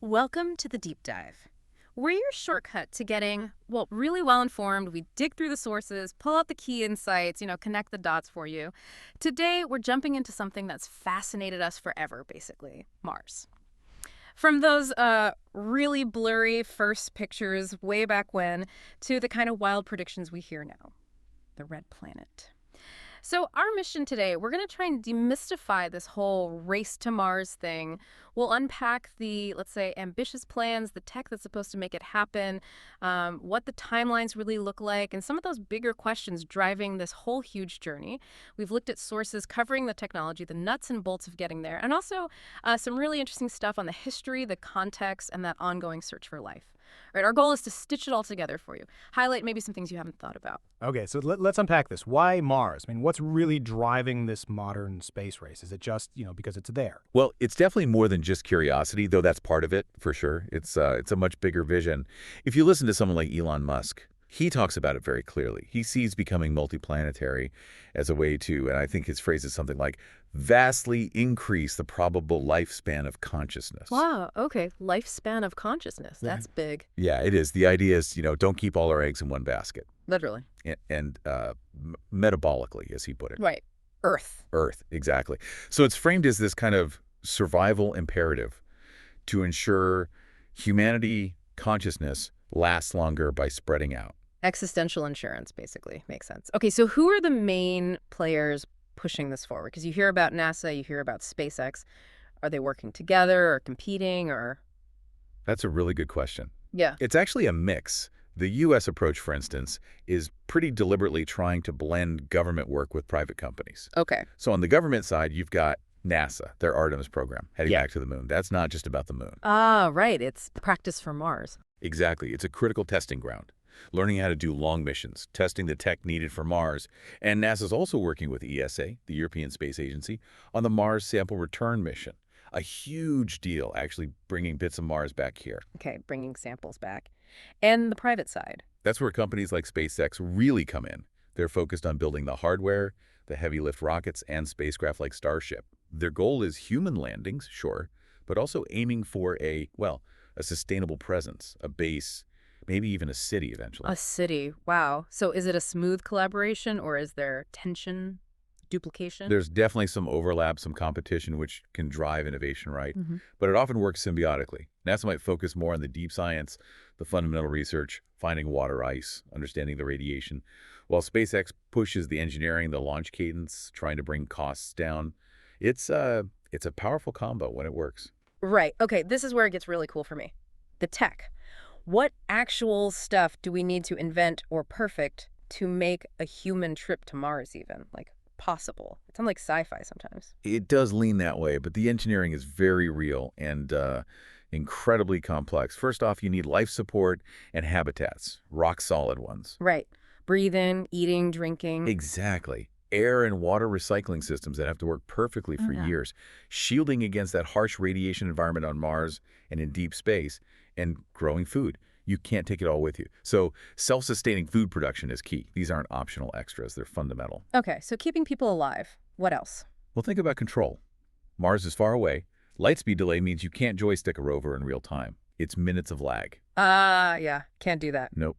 Welcome to the Deep Dive. We're your shortcut to getting, well, really well informed. We dig through the sources, pull out the key insights, connect the dots for you. Today, we're jumping into something that's fascinated us forever, basically Mars. From those really blurry first pictures way back when to the kind of wild predictions we hear now the red planet. So, our mission today, we're going to try and demystify this whole race to Mars thing. We'll unpack the, let's say, ambitious plans, the tech that's supposed to make it happen, what the timelines really look like, and some of those bigger questions driving this whole huge journey. We've looked at sources covering the technology, the nuts and bolts of getting there, and also some really interesting stuff on the history, the context, and that ongoing search for life. Right, our goal is to stitch it all together for you, highlight maybe some things you haven't thought about. Okay, so let's unpack this. Why Mars? I mean, what's really driving this modern space race? Is it just, because it's there? Well, it's definitely more than just curiosity, though that's part of it, for sure. It's a much bigger vision. If you listen to someone like Elon Musk, he talks about it very clearly. He sees becoming multiplanetary as a way to, and I think his phrase is something like, vastly increase the probable lifespan of consciousness. Wow, okay. Lifespan of consciousness. That's big. Yeah, it is. The idea is, don't keep all our eggs in one basket. Literally. And metabolically, as he put it. Right. Earth. Earth, exactly. So it's framed as this kind of survival imperative to ensure humanity consciousness lasts longer by spreading out. Existential insurance, basically. Makes sense. Okay, so who are the main players pushing this forward? Because you hear about NASA, you hear about SpaceX. Are they working together or competing or? That's a really good question. Yeah. It's actually a mix. The U.S. approach, for instance, is pretty deliberately trying to blend government work with private companies. Okay. So on the government side, you've got NASA, their Artemis program, heading back to the moon. That's not just about the moon. Ah, right. It's practice for Mars. Exactly. It's a critical testing ground. Learning how to do long missions, testing the tech needed for Mars. And NASA's also working with ESA, the European Space Agency, on the Mars Sample Return mission. A huge deal, actually bringing bits of Mars back here. Okay, bringing samples back. And the private side. That's where companies like SpaceX really come in. They're focused on building the hardware, the heavy lift rockets, and spacecraft like Starship. Their goal is human landings, sure, but also aiming for a sustainable presence, a base, maybe even a city eventually. A city. Wow. So is it a smooth collaboration or is there tension, duplication? There's definitely some overlap, some competition, which can drive innovation, right? But it often works symbiotically. NASA might focus more on the deep science, the fundamental research, finding water ice, understanding the radiation, while SpaceX pushes the engineering, the launch cadence, trying to bring costs down. It's a powerful combo when it works. Right. Okay, this is where it gets really cool for me. The tech. What actual stuff do we need to invent or perfect to make a human trip to Mars even, like, possible? It sounds like sci-fi sometimes. It does lean that way, but the engineering is very real and incredibly complex. First off, you need life support and habitats, rock-solid ones. Right. Breathing, eating, drinking. Exactly. Air and water recycling systems that have to work perfectly for years, shielding against that harsh radiation environment on Mars and in deep space, and growing food. You can't take it all with you. So self-sustaining food production is key. These aren't optional extras. They're fundamental. Okay, so keeping people alive. What else? Well, think about control. Mars is far away. Lightspeed delay means you can't joystick a rover in real time. It's minutes of lag. Yeah, can't do that. Nope.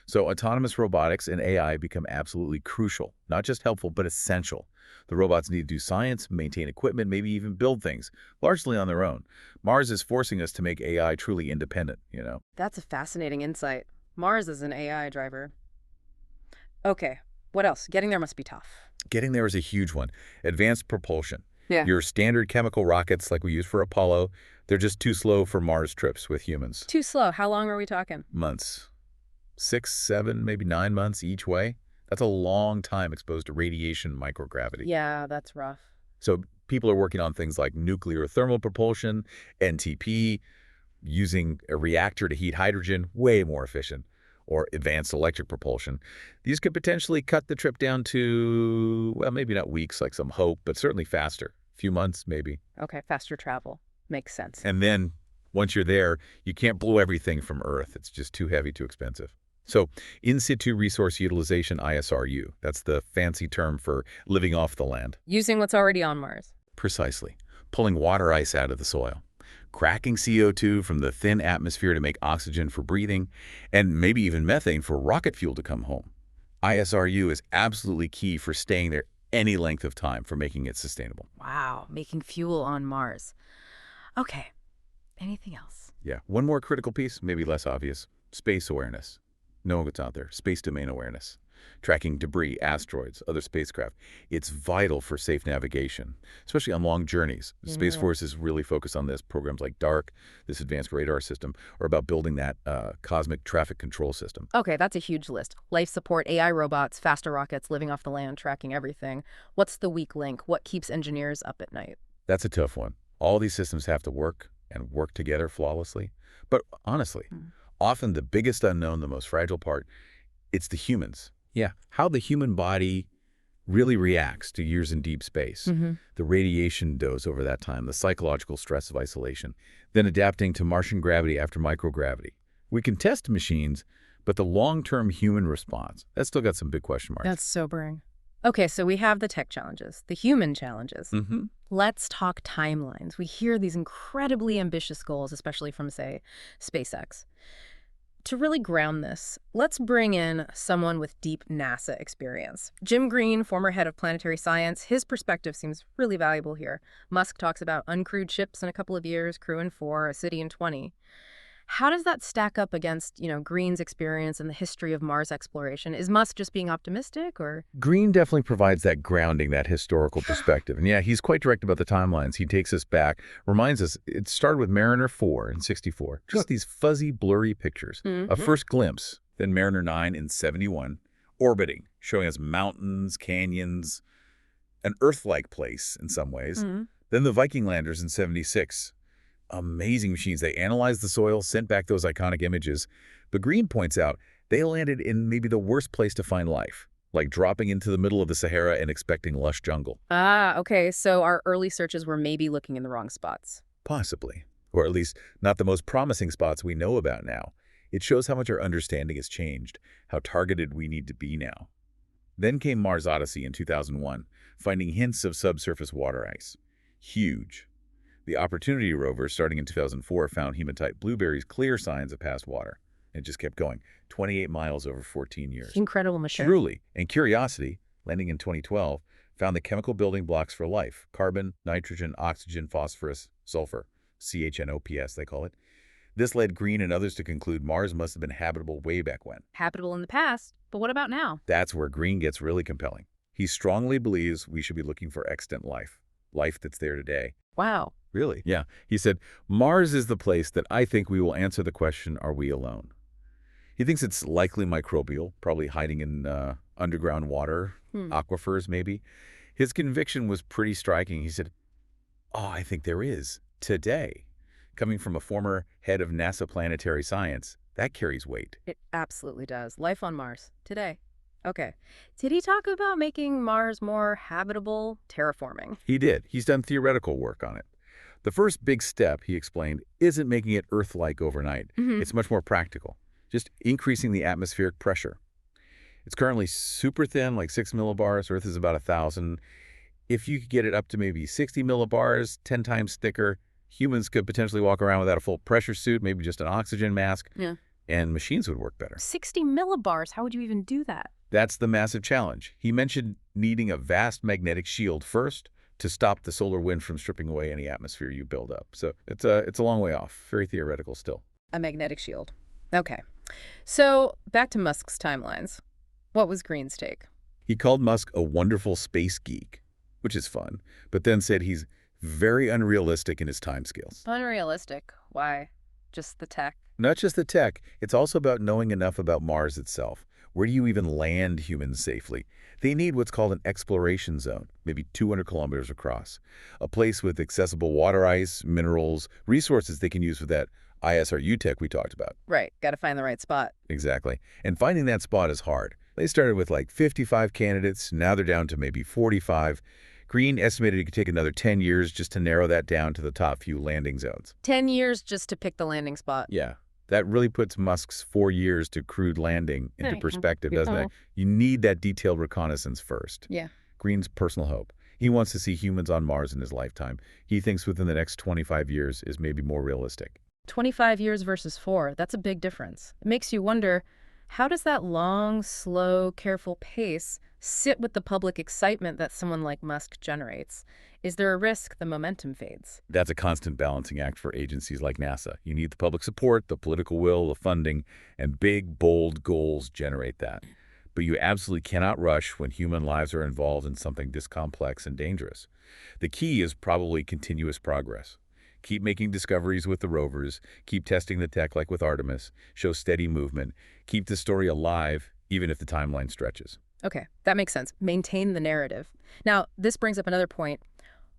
So autonomous robotics and AI become absolutely crucial. Not just helpful, but essential. The robots need to do science, maintain equipment, maybe even build things, largely on their own. Mars is forcing us to make AI truly independent, That's a fascinating insight. Mars is an AI driver. Okay, what else? Getting there must be tough. Getting there is a huge one. Advanced propulsion. Yeah. Your standard chemical rockets like we use for Apollo, they're just too slow for Mars trips with humans. Too slow. How long are we talking? Months. 6, 7, maybe 9 months each way. That's a long time exposed to radiation and microgravity. Yeah, that's rough. So people are working on things like nuclear thermal propulsion, NTP, using a reactor to heat hydrogen, way more efficient, or advanced electric propulsion. These could potentially cut the trip down to, well, maybe not weeks like some hope, but certainly faster. A few months, maybe. Okay, faster travel. Makes sense. And then once you're there, you can't blow everything from Earth. It's just too heavy, too expensive. So in situ resource utilization, ISRU, that's the fancy term for living off the land. Using what's already on Mars. Precisely. Pulling water ice out of the soil, cracking CO2 from the thin atmosphere to make oxygen for breathing, and maybe even methane for rocket fuel to come home. ISRU is absolutely key for staying there any length of time for making it sustainable. Wow, making fuel on Mars. Okay, anything else? Yeah, one more critical piece, maybe less obvious, space awareness. Knowing what's out there, space domain awareness. Tracking debris, asteroids, other spacecraft. It's vital for safe navigation, especially on long journeys. The Space Force is really focused on this. Programs like DARC, this advanced radar system, are about building that cosmic traffic control system. Okay, that's a huge list. Life support, AI robots, faster rockets, living off the land, tracking everything. What's the weak link? What keeps engineers up at night? That's a tough one. All these systems have to work and work together flawlessly. But honestly, often the biggest unknown, the most fragile part, it's the humans. Yeah, how the human body really reacts to years in deep space. The radiation dose over that time, the psychological stress of isolation, then adapting to Martian gravity after microgravity. We can test machines, but the long-term human response, that's still got some big question marks. That's sobering. Okay, so we have the tech challenges, the human challenges. Let's talk timelines. We hear these incredibly ambitious goals, especially from, say, SpaceX. To really ground this, let's bring in someone with deep NASA experience. Jim Green, former head of planetary science, his perspective seems really valuable here. Musk talks about uncrewed ships in a couple of years, crew in 4, a city in 20. How does that stack up against, Green's experience and the history of Mars exploration? Is Musk just being optimistic, or? Green definitely provides that grounding, that historical perspective. And yeah, he's quite direct about the timelines. He takes us back, reminds us it started with Mariner 4 in 64. Just these fuzzy, blurry pictures. A first glimpse, then Mariner 9 in 71, orbiting, showing us mountains, canyons, an Earth-like place in some ways. Then the Viking landers in 76. Amazing machines. They analyzed the soil, sent back those iconic images. But Green points out they landed in maybe the worst place to find life, like dropping into the middle of the Sahara and expecting lush jungle. Ah, okay. So our early searches were maybe looking in the wrong spots. Possibly. Or at least not the most promising spots we know about now. It shows how much our understanding has changed, how targeted we need to be now. Then came Mars Odyssey in 2001, finding hints of subsurface water ice. Huge. The Opportunity rover, starting in 2004, found hematite blueberries, clear signs of past water. It just kept going, 28 miles over 14 years. Incredible mission. Truly. And Curiosity, landing in 2012, found the chemical building blocks for life: carbon, nitrogen, oxygen, phosphorus, sulfur, CHNOPS they call it. This led Green and others to conclude Mars must have been habitable way back when. Habitable in the past, but what about now? That's where Green gets really compelling. He strongly believes we should be looking for extant life, life that's there today. Wow. Really? Yeah. He said, Mars is the place that I think we will answer the question, are we alone? He thinks it's likely microbial, probably hiding in underground water, aquifers maybe. His conviction was pretty striking. He said, I think there is, today. Coming from a former head of NASA planetary science, that carries weight. It absolutely does. Life on Mars, today. Okay. Did he talk about making Mars more habitable, terraforming? He did. He's done theoretical work on it. The first big step, he explained, isn't making it Earth-like overnight. It's much more practical, just increasing the atmospheric pressure. It's currently super thin, like 6 millibars. Earth is about 1,000. If you could get it up to maybe 60 millibars, 10 times thicker, humans could potentially walk around without a full pressure suit, maybe just an oxygen mask, and machines would work better. 60 millibars? How would you even do that? That's the massive challenge. He mentioned needing a vast magnetic shield first to stop the solar wind from stripping away any atmosphere you build up. So it's a long way off, very theoretical still. A magnetic shield. Okay. So back to Musk's timelines. What was Green's take? He called Musk a wonderful space geek, which is fun, but then said he's very unrealistic in his timescales. Unrealistic? Why? Just the tech? Not just the tech. It's also about knowing enough about Mars itself. Where do you even land humans safely? They need what's called an exploration zone, maybe 200 kilometers across. A place with accessible water ice, minerals, resources they can use for that ISRU tech we talked about. Right. Got to find the right spot. Exactly. And finding that spot is hard. They started with like 55 candidates. Now they're down to maybe 45. Green estimated it could take another 10 years just to narrow that down to the top few landing zones. 10 years just to pick the landing spot. Yeah. That really puts Musk's 4 years to crewed landing into perspective, doesn't it? You need that detailed reconnaissance first. Yeah. Green's personal hope. He wants to see humans on Mars in his lifetime. He thinks within the next 25 years is maybe more realistic. 25 years versus 4, that's a big difference. It makes you wonder, how does that long, slow, careful pace sit with the public excitement that someone like Musk generates? Is there a risk the momentum fades? That's a constant balancing act for agencies like NASA. You need the public support, the political will, the funding, and big, bold goals generate that. But you absolutely cannot rush when human lives are involved in something this complex and dangerous. The key is probably continuous progress. Keep making discoveries with the rovers, keep testing the tech like with Artemis, show steady movement, keep the story alive even if the timeline stretches. Okay, that makes sense. Maintain the narrative. Now, this brings up another point.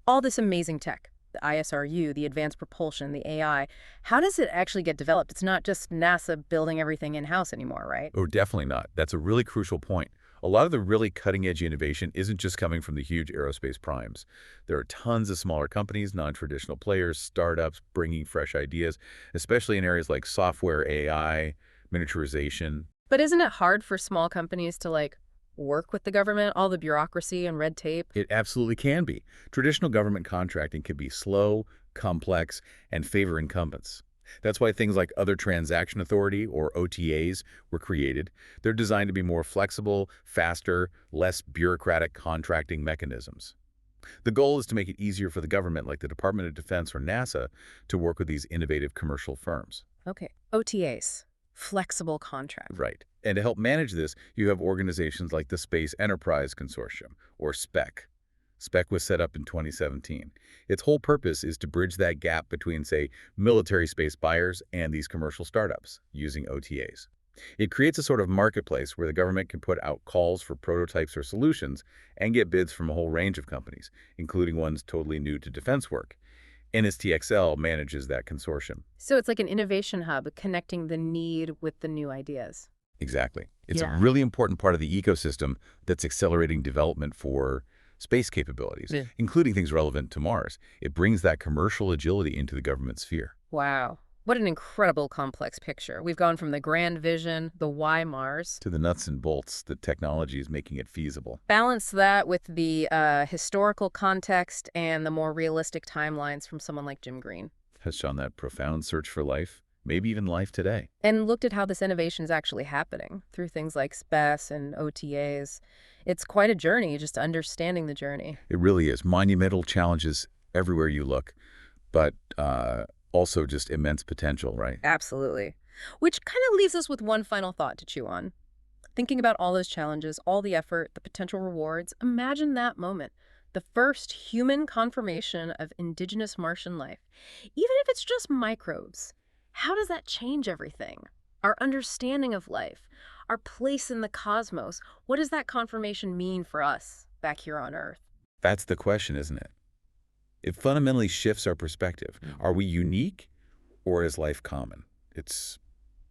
All this amazing tech, the ISRU, the advanced propulsion, the AI, how does it actually get developed? It's not just NASA building everything in-house anymore, right? Oh, definitely not. That's a really crucial point. A lot of the really cutting-edge innovation isn't just coming from the huge aerospace primes. There are tons of smaller companies, non-traditional players, startups bringing fresh ideas, especially in areas like software, AI, miniaturization. But isn't it hard for small companies to, work with the government, all the bureaucracy and red tape? It absolutely can be. Traditional government contracting can be slow, complex, and favor incumbents. That's why things like Other Transaction Authority, or OTAs, were created. They're designed to be more flexible, faster, less bureaucratic contracting mechanisms. The goal is to make it easier for the government, like the Department of Defense or NASA, to work with these innovative commercial firms. Okay, OTAs, flexible contract. Right. And to help manage this, you have organizations like the Space Enterprise Consortium, or SPEC. SPEC was set up in 2017. Its whole purpose is to bridge that gap between, say, military space buyers and these commercial startups using OTAs. It creates a sort of marketplace where the government can put out calls for prototypes or solutions and get bids from a whole range of companies, including ones totally new to defense work. NSTXL manages that consortium. So it's like an innovation hub connecting the need with the new ideas. Exactly. It's Yeah. a really important part of the ecosystem that's accelerating development for space capabilities, Yeah. including things relevant to Mars. It brings that commercial agility into the government sphere. Wow. What an incredible complex picture. We've gone from the grand vision, the why Mars. To the nuts and bolts that technology is making it feasible. Balance that with the historical context and the more realistic timelines from someone like Jim Green. Touched on that profound search for life, maybe even life today. And looked at how this innovation is actually happening through things like SPES and OTAs. It's quite a journey, just understanding the journey. It really is. Monumental challenges everywhere you look, but also just immense potential, right? Absolutely. Which kind of leaves us with one final thought to chew on. Thinking about all those challenges, all the effort, the potential rewards, imagine that moment. The first human confirmation of indigenous Martian life. Even if it's just microbes, how does that change everything? Our understanding of life, our place in the cosmos. What does that confirmation mean for us back here on Earth? That's the question, isn't it? It fundamentally shifts our perspective. Are we unique, or is life common? It's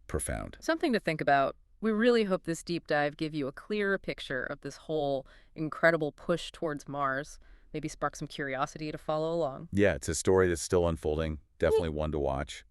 profound. Something to think about. We really hope this deep dive give you a clearer picture of this whole incredible push towards Mars. Maybe spark some curiosity to follow along. Yeah, it's a story that's still unfolding. Definitely one to watch.